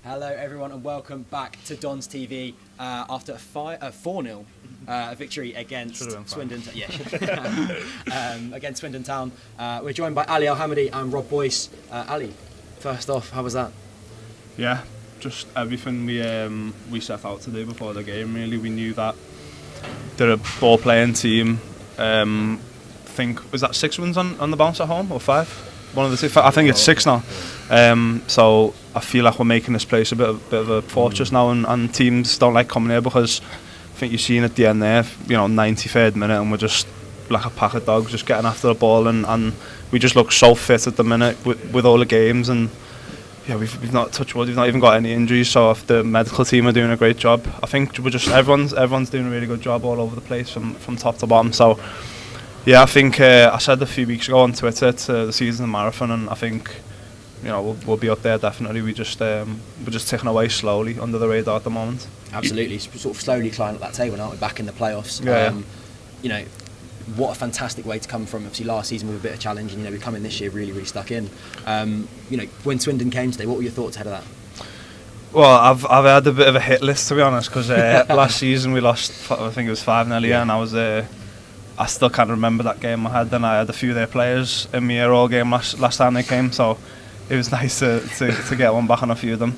Hello everyone and welcome back to Don's TV after a 4-0 victory against Swindon against Swindon Town. We're joined by Ali Al-Hamadi and Rob Boyce. Ali, first off, how was that? Yeah, just everything we set out to do before the game. Really, we knew that they're a ball playing team. I think was that 6 wins on the bounce at home or 5? One of the two. I think it's 6 now. So I feel like we're making this place a bit of a fortress now, and teams don't like coming here because I think you've seen at the end there, 93rd minute, and we're just like a pack of dogs just getting after the ball, and we just look so fit at the minute with all the games, and yeah, we've not touched wood, we've not even got any injuries, so the medical team are doing a great job. I think we're just everyone's doing a really good job all over the place from top to bottom. So yeah, I think I said a few weeks ago on Twitter it's the season marathon, and I think we'll be up there definitely. We're just ticking away slowly under the radar at the moment. Absolutely, sort of slowly climbing up that table, aren't we? Back in the playoffs. Yeah. What a fantastic way to come from obviously last season with a bit of challenge, and we come in this year really stuck in. When Swindon came today, what were your thoughts ahead of that? Well, I've had a bit of a hit list, to be honest, because last season we lost, I think it was 5-0, yeah, and I still can't remember that game I had. Then I had a few of their players in my ear all game last time they came, so it was nice to get one back on a few of them.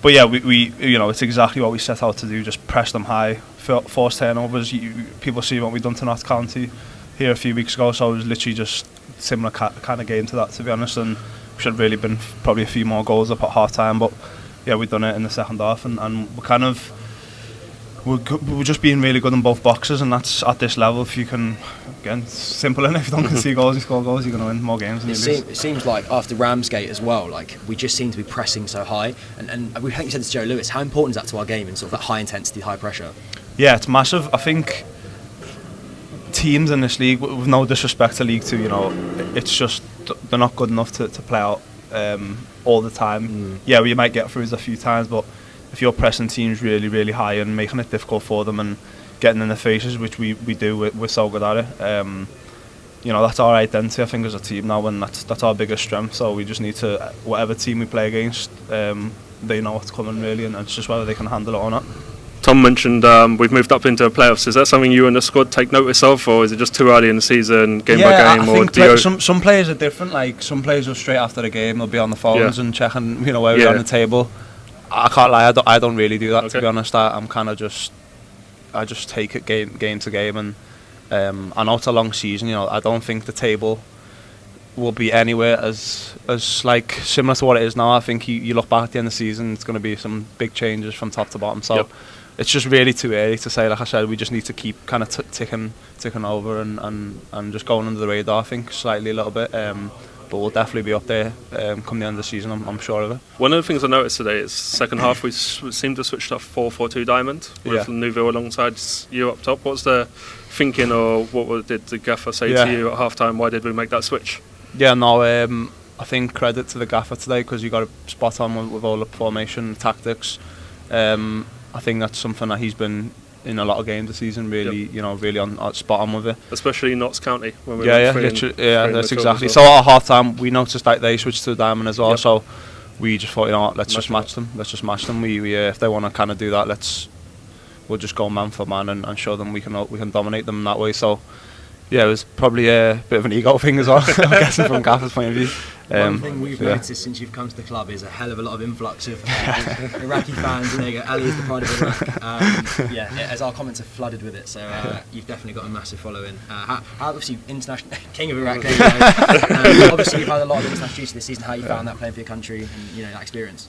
But yeah, we it's exactly what we set out to do. Just press them high, force turnovers. People see what we've done to Notts County here a few weeks ago, so it was literally just similar kind of game to that, to be honest. And we should have really been probably a few more goals up at half time, but yeah, we've done it in the second half, and we're just being really good in both boxes, and that's at this level. If you can, again, simple enough, if you don't concede goals, you score goals, you're going to win more games. It seems like after Ramsgate as well, like we just seem to be pressing so high, and we think you said this to Joe Lewis. How important is that to our game and sort of that high intensity, high pressure? Yeah, it's massive. I think teams in this league, with no disrespect to League Two, it's just they're not good enough to play out all the time. Yeah, we might get through a few times, but if you're pressing teams really, really high and making it difficult for them and getting in their faces, which we do, we're so good at it. That's our identity, I think, as a team now, and that's our biggest strength. So we just need to, whatever team we play against, they know what's coming really, and it's just whether they can handle it or not. Tom mentioned we've moved up into playoffs. Is that something you and the squad take notice of, or is it just too early in the season, game by game? I think some players are different. Like some players will straight after the game, they'll be on the phones and checking, where we're on the table. I can't lie, I don't really do that, to be honest. I'm kind of I just take it game to game, and I know it's a long season. I don't think the table will be anywhere as like similar to what it is now. I think you look back at the end of the season, it's going to be some big changes from top to bottom. So it's just really too early to say. Like I said, we just need to keep kind of ticking over and just going under the radar, I think, slightly a little bit. But we'll definitely be up there come the end of the season, I'm sure of it. One of the things I noticed today is second half we seem to switch to 4-4-2 diamond with Neuville alongside you up top. What's the thinking, or did the gaffer say to you at half time? Why did we make that switch? Yeah, no, I think credit to the gaffer today, because you got it spot on with all the formation tactics. I think that's something that he's been in a lot of games this season, really, really on spot on with it. Especially Notts County when we that's exactly. So at half time we noticed that they switched to the diamond as well. So we just thought, let's just match them. We if they want to kind of do that, we'll just go man for man and show them we can dominate them that way. So yeah, it was probably a bit of an ego thing as well, I'm guessing, from Gaffer's point of view. One thing we've noticed since you've come to the club is a hell of a lot of influx of Iraqi fans, and there you go, Ali is the pride of Iraq. As our comments are flooded with it, so you've definitely got a massive following. How obviously international king of Iraq, obviously you've had a lot of international duties this season. How you found that playing for your country and that experience?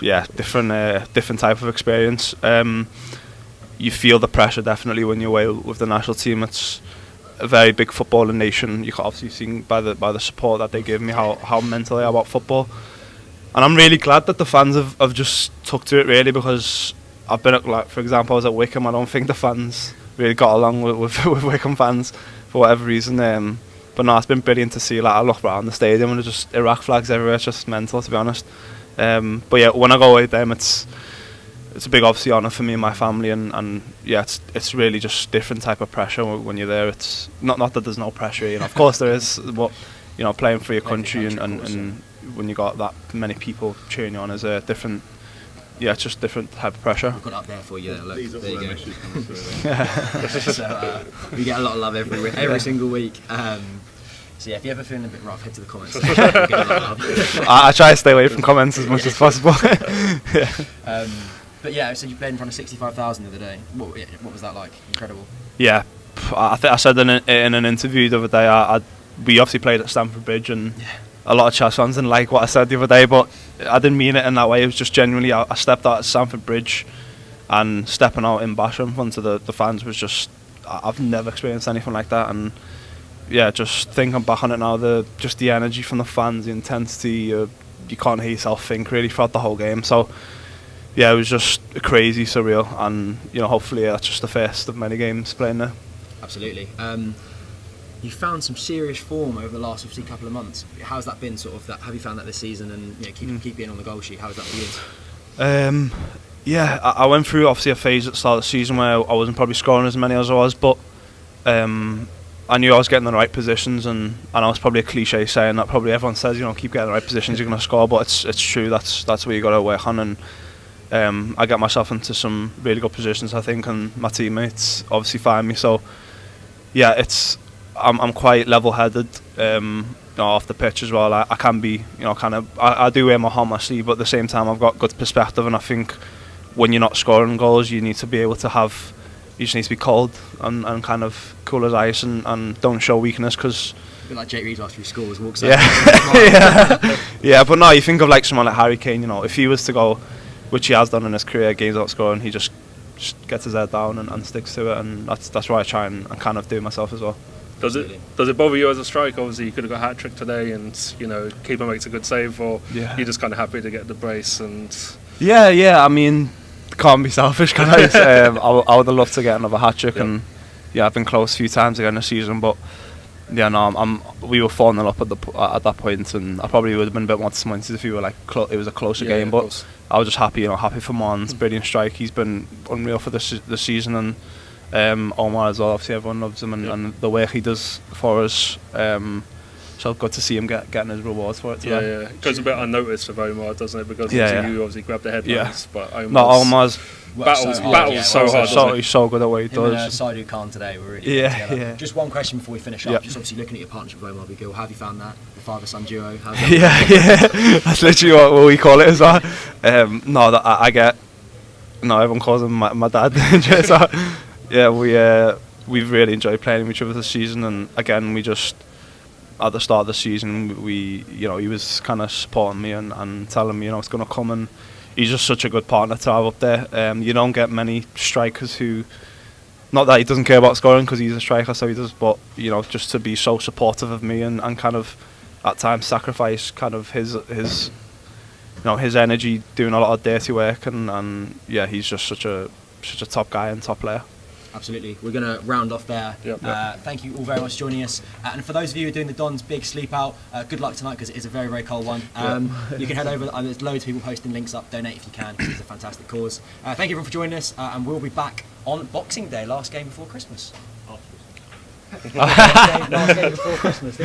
Yeah, different type of experience. You feel the pressure definitely when you're away with the national team. It's a very big footballing nation. You can obviously see by the support that they give me how mental they are about football, and I'm really glad that the fans have just took to it, really, because I've been at, like, for example, I was at Wickham. I don't think the fans really got along with Wickham fans for whatever reason. But no, it's been brilliant to see. Like, I look around the stadium and there's just Iraq flags everywhere. It's just mental, to be honest. But yeah, when I go away with them, it's a big, obviously, honour for me and my family, and yeah, it's really just different type of pressure when you're there. It's not that there's no pressure, of course there is, but playing for your country and when you got that many people cheering you on is a different. Yeah, it's just different type of pressure. We've got it up there for you. Look, These are there all you them go. issues coming through. So we get a lot of love every single week. So yeah, if you're ever feeling a bit rough, head to the comments section. We'll get a lot of love. I try to stay away from comments as much as possible. But yeah, so you played in front of 65,000 the other day. What was that like? Incredible. Yeah, I think I said in an interview the other day, we obviously played at Stamford Bridge, and a lot of Chelsea fans didn't like what I said the other day, but I didn't mean it in that way. It was just genuinely, I stepped out at Stamford Bridge, and stepping out in Basher in front of the fans was just, I've never experienced anything like that. And yeah, just thinking back on it now, the energy from the fans, the intensity, you can't hear yourself think really throughout the whole game. So yeah, it was just crazy, surreal, and hopefully that's just the first of many games playing there. Absolutely. You found some serious form over the last couple of months. How's that been? Have you found that this season, and keep being on the goal sheet? How's that for you? Yeah, I went through obviously a phase at the start of the season where I wasn't probably scoring as many as I was, but I knew I was getting in the right positions, and I know it's probably a cliche saying that. Probably everyone says, keep getting in the right positions, you're going to score, but it's true. That's where you got to work on, and I get myself into some really good positions, I think, and my teammates obviously find me. So yeah, I'm quite level-headed off the pitch as well. I can be, I do wear my heart on my sleeve, but at the same time I've got good perspective, and I think when you're not scoring goals, you need to be able to you just need to be cold and kind of cool as ice, and don't show weakness, because a bit like Jake Reed after he scores, walks out. Yeah, but no, you think of like someone like Harry Kane, if he was to go, which he has done in his career, games without scoring, he just gets his head down and sticks to it, and that's why I try and kind of do myself as well. Does it bother you as a striker? Obviously, you could have got a hat trick today, and keeper makes a good save, or you're just kind of happy to get the brace and. Yeah. I mean, can't be selfish, can I? I would have loved to get another hat trick, and I've been close a few times again this season, but yeah, no, we were 4-0 up at that point, and I probably would have been a bit more disappointed if we were it was a closer game, but I was just happy, happy for Mon's brilliant strike. He's been unreal for this season, and Omar as well. Obviously, everyone loves him, and the work he does for us. So good to see him getting his rewards for it today. Yeah. It goes a bit unnoticed for Omar, doesn't it? Because you obviously grabbed the headlines, but Omar's battles so hard. He's so good at what he does. Saidu Khan today were really good together. Yeah. Just one question before we finish up. Just obviously looking at your partnership with Omar Bigil, how have you found that? The father-son duo. How's that? Yeah. That's literally what we call it as well. I get. No, everyone calls him my dad. So, yeah, we've really enjoyed playing with each other this season, and again, we just. At the start of the season, he was kind of supporting me and telling me, it's going to come, and he's just such a good partner to have up there. You don't get many strikers who, not that he doesn't care about scoring because he's a striker, so he does, but just to be so supportive of me and kind of at times sacrifice kind of his energy doing a lot of dirty work, and he's just such a top guy and top player. Absolutely. We're going to round off there. Thank you all very much for joining us. And for those of you who are doing the Don's big sleep out, good luck tonight, because it is a very, very cold one. You can head over. There's loads of people posting links up. Donate if you can, because it's a fantastic cause. Thank you everyone for joining us, and we'll be back on Boxing Day, last game before Christmas. Last game before Christmas.